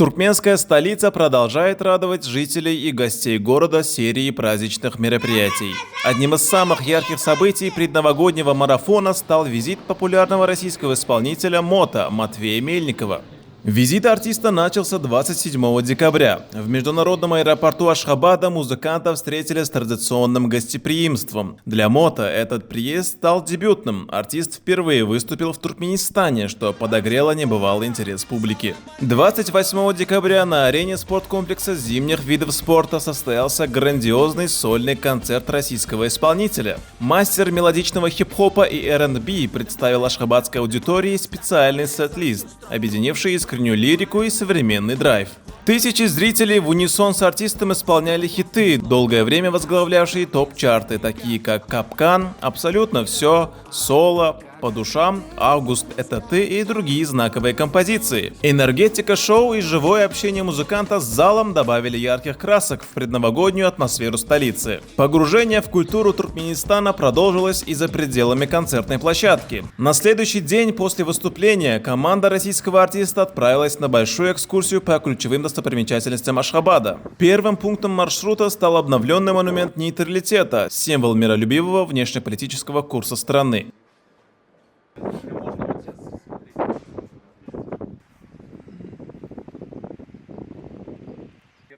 Туркменская столица продолжает радовать жителей и гостей города серией праздничных мероприятий. Одним из самых ярких событий предновогоднего марафона стал визит популярного российского исполнителя МОТА Матвея Мельникова. Визит артиста начался 27 декабря. В международном аэропорту Ашхабада музыканта встретили с традиционным гостеприимством. Для МОТА этот приезд стал дебютным. Артист впервые выступил в Туркменистане, что подогрело небывалый интерес публики. 28 декабря на арене спорткомплекса зимних видов спорта состоялся грандиозный сольный концерт российского исполнителя. Мастер мелодичного хип-хопа и R&B представил ашхабадской аудитории специальный сет-лист, объединивший искреннюю лирику и современный драйв. Тысячи зрителей в унисон с артистом исполняли хиты, долгое время возглавлявшие топ-чарты, такие как «Капкан», «Абсолютно все», «Соло», «По душам», «Август – это ты» и другие знаковые композиции. Энергетика шоу и живое общение музыканта с залом добавили ярких красок в предновогоднюю атмосферу столицы. Погружение в культуру Туркменистана продолжилось и за пределами концертной площадки. На следующий день после выступления команда российского артиста отправилась на большую экскурсию по ключевым достопримечательностям Ашхабада. Первым пунктом маршрута стал обновленный монумент нейтралитета, символ миролюбивого внешнеполитического курса страны.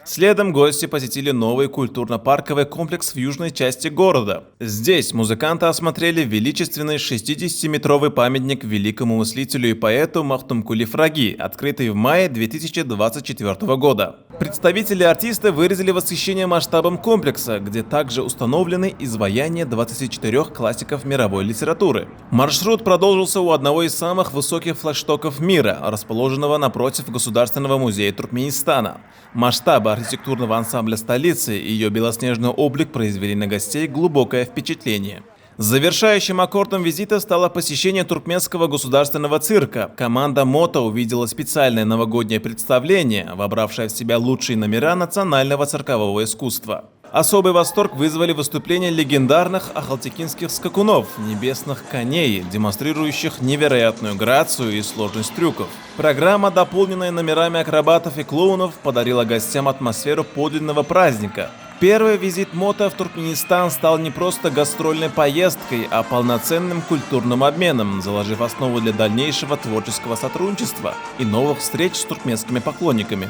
Следом гости посетили новый культурно-парковый комплекс в южной части города. Здесь музыканты осмотрели величественный 60-метровый памятник великому мыслителю и поэту Махтумкули Фраги, открытый в мае 2024 года. Представители артиста выразили восхищение масштабом комплекса, где также установлены изваяния 24 классиков мировой литературы. Маршрут продолжился у одного из самых высоких флагштоков мира, расположенного напротив Государственного музея Туркменистана. Масштабы архитектурного ансамбля столицы и ее белоснежный облик произвели на гостей глубокое впечатление. Завершающим аккордом визита стало посещение туркменского государственного цирка. Команда МОТА увидела специальное новогоднее представление, вобравшее в себя лучшие номера национального циркового искусства. Особый восторг вызвали выступления легендарных ахалтекинских скакунов, небесных коней, демонстрирующих невероятную грацию и сложность трюков. Программа, дополненная номерами акробатов и клоунов, подарила гостям атмосферу подлинного праздника. Первый визит МОТА в Туркменистан стал не просто гастрольной поездкой, а полноценным культурным обменом, заложив основу для дальнейшего творческого сотрудничества и новых встреч с туркменскими поклонниками.